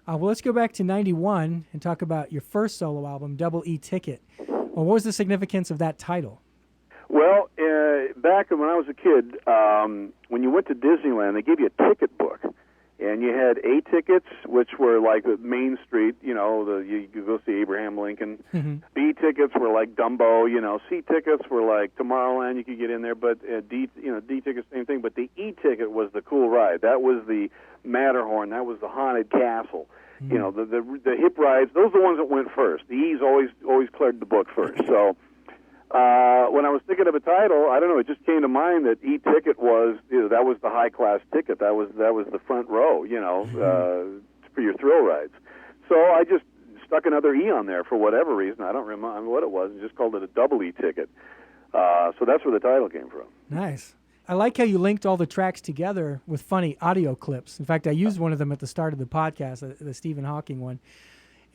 Well, let's go back to 91 and talk about your first solo album, Double E Ticket. Well, what was the significance of that title? Well, back when I was a kid, when you went to Disneyland, they gave you a ticket book. And you had A tickets, which were like the Main Street, you could go see Abraham Lincoln. Mm-hmm. B tickets were like Dumbo, C tickets were like Tomorrowland, you could get in there, but D tickets, same thing. But the E ticket was the cool ride. That was the Matterhorn. That was the Haunted Castle. Mm-hmm. The hip rides. Those are the ones that went first. The E's always cleared the book first. So. When I was thinking of a title, I don't know, it just came to mind that E-Ticket was, that was the high-class ticket. That was the front row, for your thrill rides. So I just stuck another E on there for whatever reason. I don't remember what it was, and just called it a double E-Ticket. So that's where the title came from. Nice. I like how you linked all the tracks together with funny audio clips. In fact, I used one of them at the start of the podcast, the Stephen Hawking one.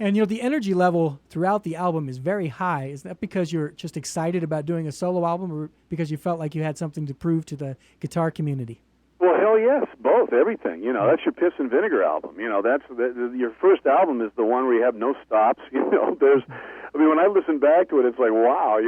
And, the energy level throughout the album is very high. Is that because you're just excited about doing a solo album, or because you felt like you had something to prove to the guitar community? Well, hell yes, both, everything. That's your Piss and Vinegar album. Your first album is the one where you have no stops. When I listen back to it, it's like, wow,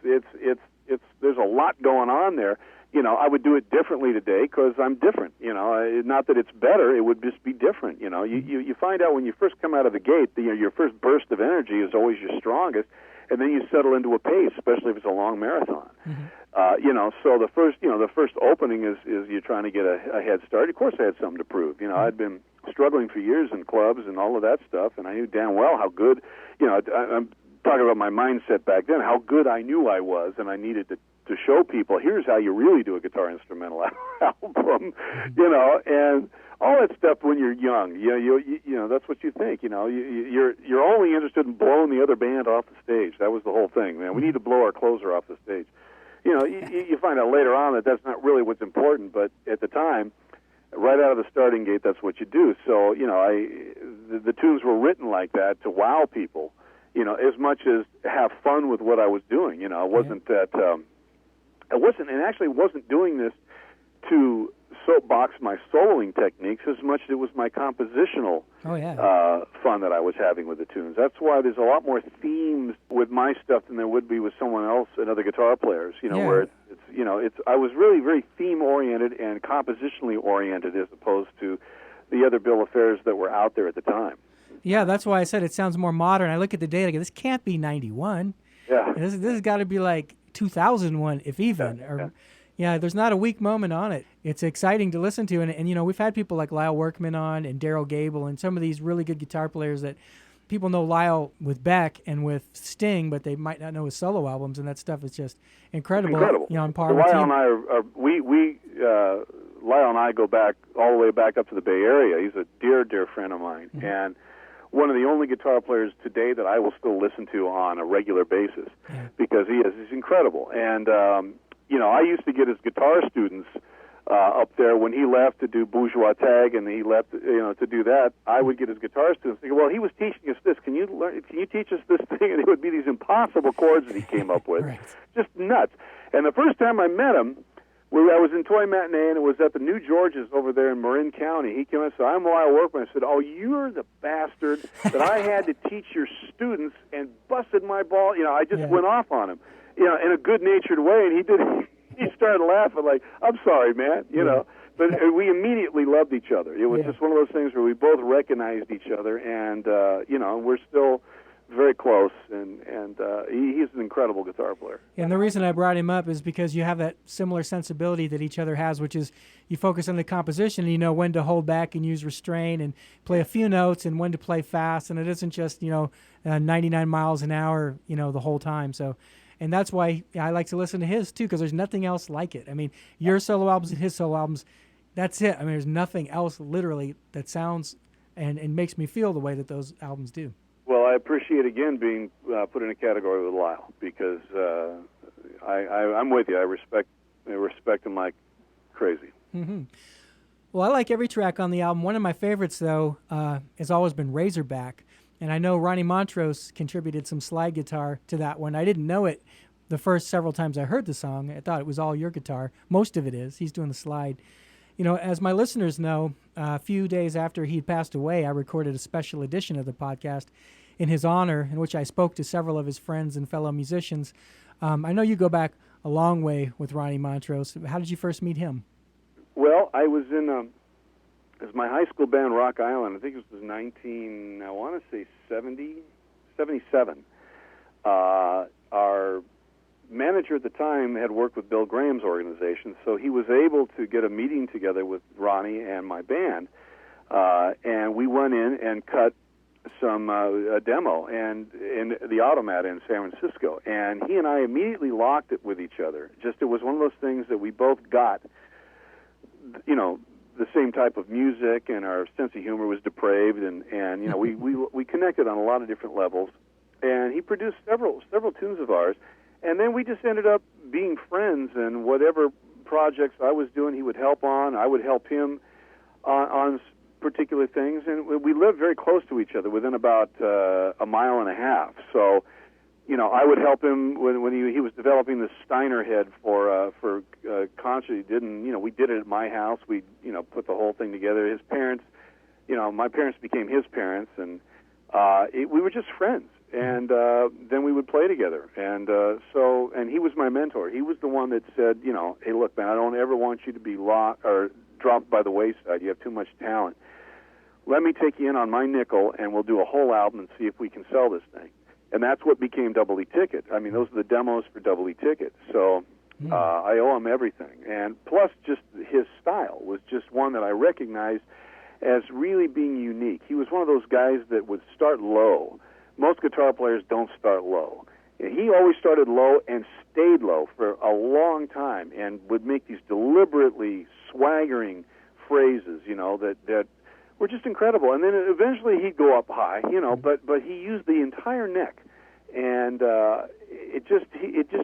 there's a lot going on there. I would do it differently today because I'm different. Not that it's better; it would just be different. You find out when you first come out of the gate, your first burst of energy is always your strongest, and then you settle into a pace, especially if it's a long marathon. Mm-hmm. So the first opening is you're trying to get a head start. Of course, I had something to prove. I'd been struggling for years in clubs and all of that stuff, and I knew damn well how good. I'm talking about my mindset back then, how good I knew I was, and I needed to show people, here's how you really do a guitar instrumental album, and all that stuff when you're young, that's what you think, you're only interested in blowing the other band off the stage. That was the whole thing, man. We need to blow our closer off the stage. You find out later on that that's not really what's important, but at the time, right out of the starting gate, that's what you do. So, the tunes were written like that to wow people, as much as have fun with what I was doing. It wasn't that... I actually wasn't doing this to soapbox my soloing techniques as much as it was my compositional fun that I was having with the tunes. That's why there's a lot more themes with my stuff than there would be with someone else and other guitar players. Where I was really very theme oriented and compositionally oriented as opposed to the other bill of fares that were out there at the time. Yeah, that's why I said it sounds more modern. I look at the data, I go, this can't be 91. Yeah, this has got to be like 2001, if even. There's not a weak moment on it. It's exciting to listen to, and we've had people like Lyle Workman on and Daryl Gable and some of these really good guitar players that people know Lyle with Beck and with Sting, but they might not know his solo albums, and that stuff is just incredible. On par with Lyle and I are Lyle and I go back all the way back up to the Bay Area. He's a dear friend of mine, mm-hmm. and one of the only guitar players today that I will still listen to on a regular basis, because he's incredible. And, I used to get his guitar students up there when he left to do Bourgeois Tag, and he left, to do that. I would get his guitar students thinking, well, he was teaching us this. Can you teach us this thing? And it would be these impossible chords that he came up with. Right. Just nuts. And the first time I met him, I was in Toy Matinee, and it was at the New Georges over there in Marin County. He came and said, I'm Lyle Workman. I said, oh, you're the bastard that I had to teach your students and busted my ball. I just went off on him, in a good-natured way, and he started laughing like, I'm sorry, man, But we immediately loved each other. It was just one of those things where we both recognized each other, and, we're still very close, and he's an incredible guitar player. And the reason I brought him up is because you have that similar sensibility that each other has, which is you focus on the composition and you know when to hold back and use restraint and play a few notes and when to play fast, and it isn't just 99 miles an hour the whole time. So, and that's why I like to listen to his too, because there's nothing else like it. I mean, your solo albums and his solo albums, that's it. I mean, there's nothing else literally that sounds and makes me feel the way that those albums do. Well, I appreciate, again, being put in a category with Lyle, because I'm with you. I respect him like crazy. Mm-hmm. Well, I like every track on the album. One of my favorites, though, has always been Razorback. And I know Ronnie Montrose contributed some slide guitar to that one. I didn't know it the first several times I heard the song. I thought it was all your guitar. Most of it is. He's doing the slide. As my listeners know, a few days after he'd passed away, I recorded a special edition of the podcast in his honor, in which I spoke to several of his friends and fellow musicians. I know you go back a long way with Ronnie Montrose. How did you first meet him? Well, I was in it was my high school band, Rock Island. I think it was 77. Our manager at the time had worked with Bill Graham's organization, so he was able to get a meeting together with Ronnie and my band, and we went in and cut a demo and in the Automat in San Francisco, and he and I immediately locked it with each other. It was one of those things that we both got, the same type of music, and our sense of humor was depraved, and we connected on a lot of different levels. And he produced several tunes of ours, and then we just ended up being friends. And whatever projects I was doing, he would help on. I would help him on particular things, and we lived very close to each other, within about a mile and a half. So, I would help him when he was developing the Steiner head for concert. He didn't, we did it at my house. We, put the whole thing together. His parents, my parents became his parents, and we were just friends. And then we would play together. And and he was my mentor. He was the one that said, hey, look, man, I don't ever want you to be lost or dropped by the wayside. You have too much talent. Let me take you in on my nickel, and we'll do a whole album and see if we can sell this thing. And that's what became Double E Ticket. I mean, those are the demos for Double E Ticket. So I owe him everything. And plus, just his style was just one that I recognized as really being unique. He was one of those guys that would start low. Most guitar players don't start low. He always started low and stayed low for a long time, and would make these deliberately swaggering phrases, that were just incredible. And then eventually he'd go up high, but he used the entire neck, and it just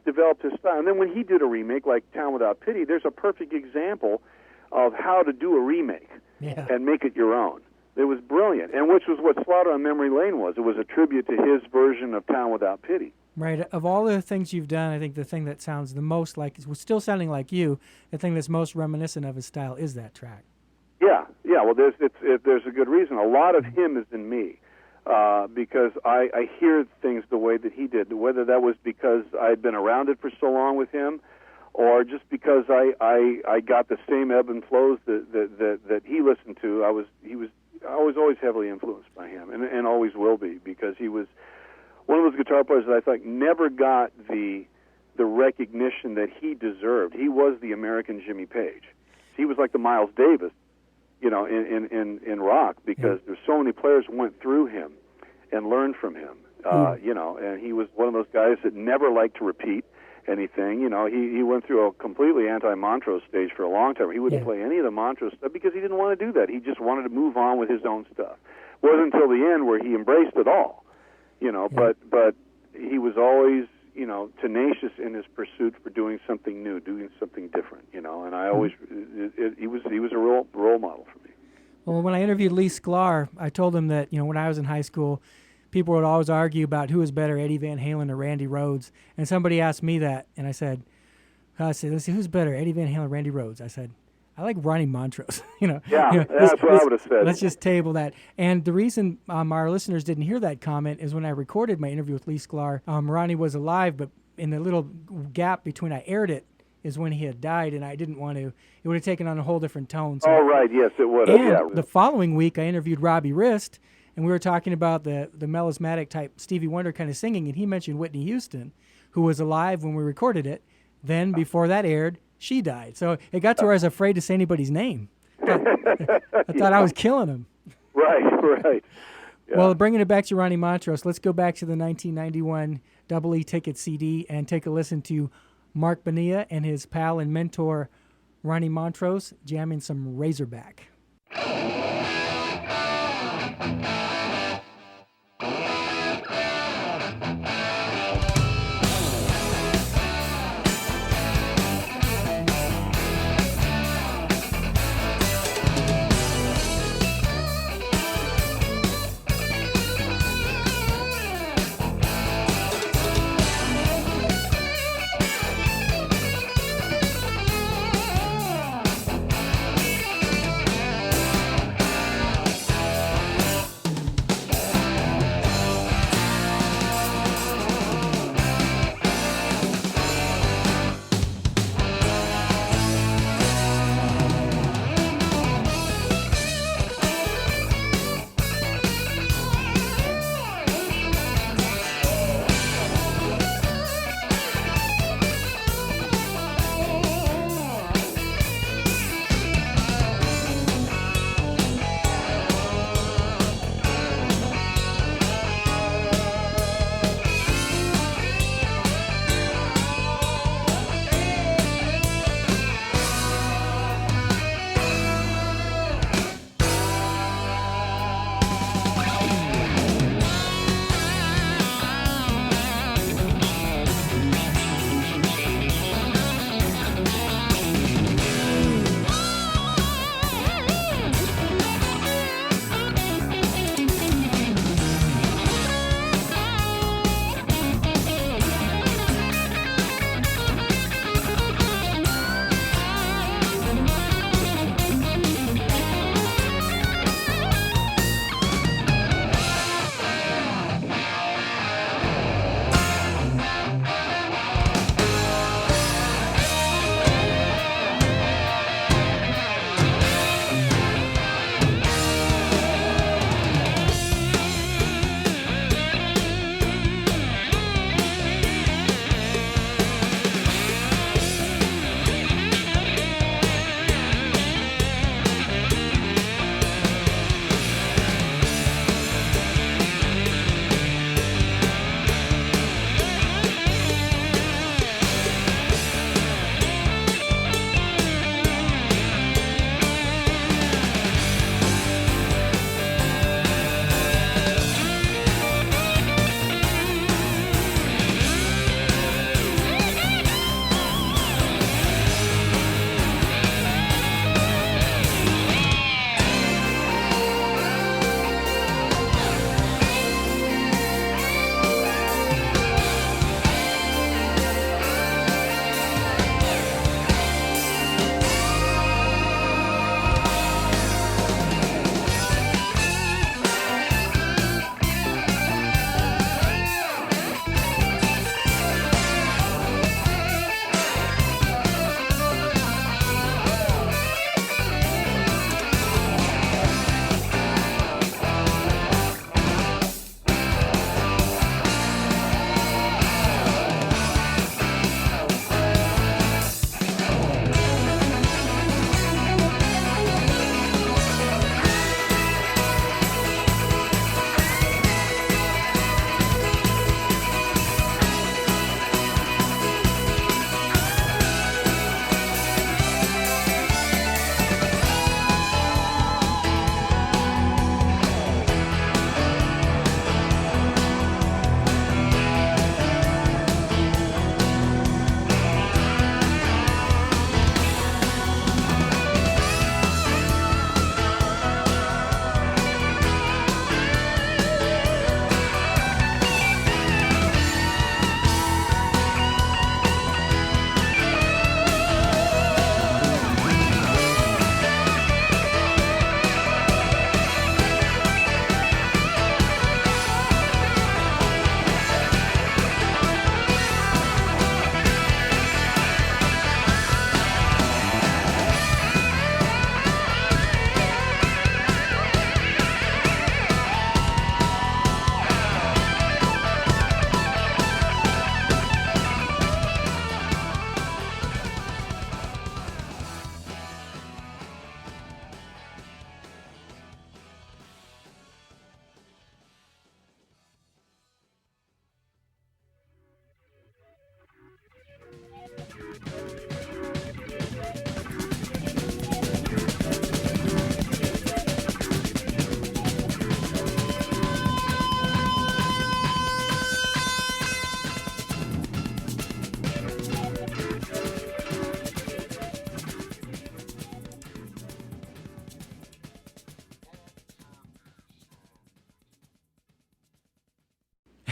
developed his style. And then when he did a remake like Town Without Pity, there's a perfect example of how to do a remake and make it your own. It was brilliant, and which was what Slaughter on Memory Lane was. It was a tribute to his version of Town Without Pity. Right. Of all the things you've done, I think the thing that sounds the most like, still sounding like you, the thing that's most reminiscent of his style is that track. Yeah. Well, there's a good reason. A lot of him is in me, because I hear things the way that he did. Whether that was because I'd been around it for so long with him, or just because I got the same ebb and flows that he listened to. I was always heavily influenced by him, and always will be, because he was one of those guitar players that I think never got the recognition that he deserved. He was the American Jimmy Page. He was like the Miles Davis, in rock, because there's so many players who went through him and learned from him. And he was one of those guys that never liked to repeat anything. He went through a completely anti-Montrose stage for a long time. He wouldn't play any of the Montrose stuff because he didn't want to do that. He just wanted to move on with his own stuff. It wasn't until the end where he embraced it all. But he was always, tenacious in his pursuit for doing something new, doing something different, and I always, he was a role model for me. Well, when I interviewed Lee Sklar, I told him that, when I was in high school, people would always argue about who was better, Eddie Van Halen or Randy Rhoads. And somebody asked me that, and I said, let's see, who's better, Eddie Van Halen or Randy Rhoads? I said, I like Ronnie Montrose. That's what I would have said. Let's just table that. And the reason our listeners didn't hear that comment is when I recorded my interview with Lee Sklar, Ronnie was alive, but in the little gap between I aired it is when he had died, and I didn't want to. It would have taken on a whole different tone. So right, yes, it would have. And the following week, I interviewed Robbie Rist, and we were talking about the melismatic type Stevie Wonder kind of singing, and he mentioned Whitney Houston, who was alive when we recorded it. Then, before that aired, she died. So it got to where I was afraid to say anybody's name. I thought I was killing him. Right. Yeah. Well, bringing it back to Ronnie Montrose, let's go back to the 1991 Double E Ticket CD and take a listen to Marc Bonilla and his pal and mentor, Ronnie Montrose, jamming some Razorback.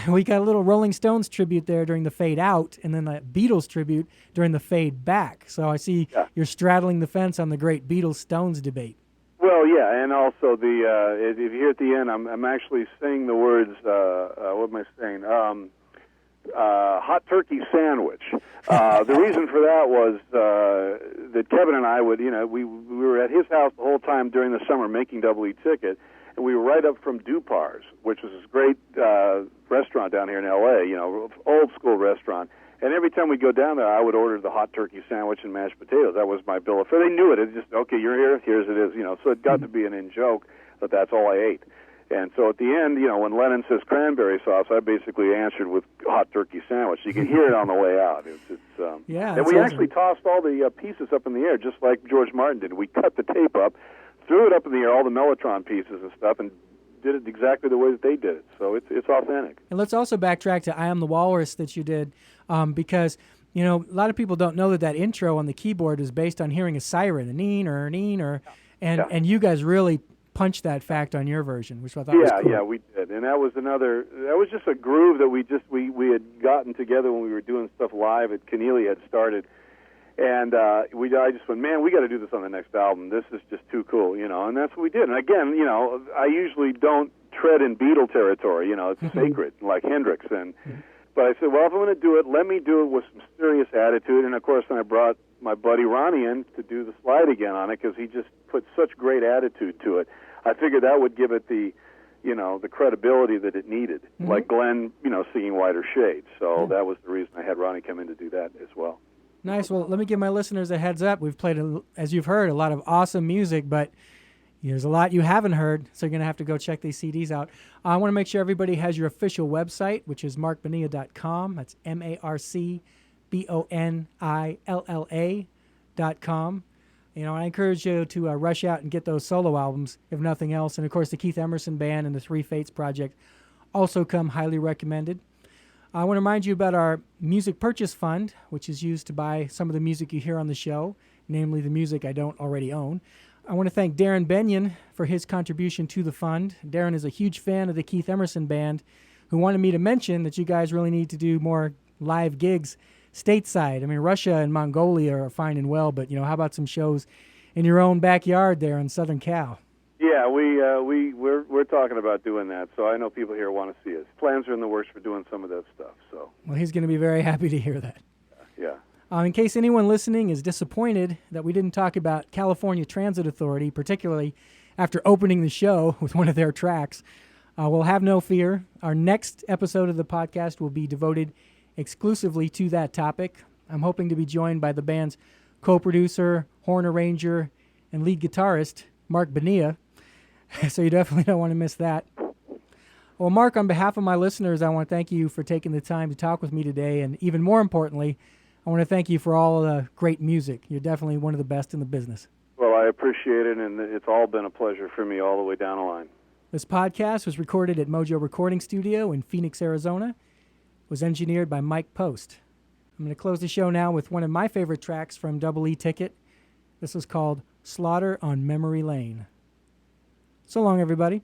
We got a little Rolling Stones tribute there during the fade out, and then a Beatles tribute during the fade back. So I see you're straddling the fence on the great Beatles-Stones debate. Well, yeah, and also if you hear at the end, I'm actually saying the words. What am I saying? Hot turkey sandwich. The reason for that was that Kevin and I would, we were at his house the whole time during the summer making Double E Ticket, and we were right up from Dupar's, which was this great restaurant down here in L.A., old school restaurant. And every time we'd go down there, I would order the hot turkey sandwich and mashed potatoes. That was my bill of fare. They knew it. It's just, okay, you're here, here's it is, So it got to be an in-joke that that's all I ate. And so at the end, when Lennon says cranberry sauce, I basically answered with hot turkey sandwich. You can hear it on the way out. And we actually tossed all the pieces up in the air, just like George Martin did. We cut the tape up, threw it up in the air, all the Mellotron pieces and stuff, and did it exactly the way that they did it. So it's authentic. And let's also backtrack to I Am the Walrus that you did, because a lot of people don't know that intro on the keyboard is based on hearing a siren, a neen, and you guys really punched that fact on your version, which I thought was cool. Yeah, we did. And that was just a groove that we had gotten together when we were doing stuff live at Keneally had started. And I just went, man, we got to do this on the next album. This is just too cool, and that's what we did. And again, I usually don't tread in Beatle territory, it's sacred, like Hendrix. But I said, well, if I'm going to do it, let me do it with some serious attitude. And of course, then I brought my buddy Ronnie in to do the slide again on it because he just put such great attitude to it. I figured that would give it the credibility that it needed, like Glenn, singing Whiter Shades. So that was the reason I had Ronnie come in to do that as well. Nice. Well, let me give my listeners a heads up. We've played, as you've heard, a lot of awesome music, but there's a lot you haven't heard, so you're going to have to go check these CDs out. I want to make sure everybody has your official website, which is marcbonilla.com. That's MarcBonilla.com. I encourage you to rush out and get those solo albums, if nothing else. And, of course, the Keith Emerson Band and the Three Fates Project also come highly recommended. I want to remind you about our Music Purchase Fund, which is used to buy some of the music you hear on the show, namely the music I don't already own. I want to thank Darren Benyon for his contribution to the fund. Darren is a huge fan of the Keith Emerson Band, who wanted me to mention that you guys really need to do more live gigs stateside. I mean, Russia and Mongolia are fine and well, but, how about some shows in your own backyard there in Southern Cal? Yeah, we're talking about doing that, so I know people here want to see us. Plans are in the works for doing some of that stuff. So. Well, he's going to be very happy to hear that. Yeah. In case anyone listening is disappointed that we didn't talk about California Transit Authority, particularly after opening the show with one of their tracks, we'll have no fear. Our next episode of the podcast will be devoted exclusively to that topic. I'm hoping to be joined by the band's co-producer, horn arranger, and lead guitarist, Marc Bonilla. So you definitely don't want to miss that. Well, Marc, on behalf of my listeners, I want to thank you for taking the time to talk with me today. And even more importantly, I want to thank you for all the great music. You're definitely one of the best in the business. Well, I appreciate it, and it's all been a pleasure for me all the way down the line. This podcast was recorded at Mojo Recording Studio in Phoenix, Arizona. It was engineered by Mike Post. I'm going to close the show now with one of my favorite tracks from Double E Ticket. This is called Slaughter on Memory Lane. So long, everybody.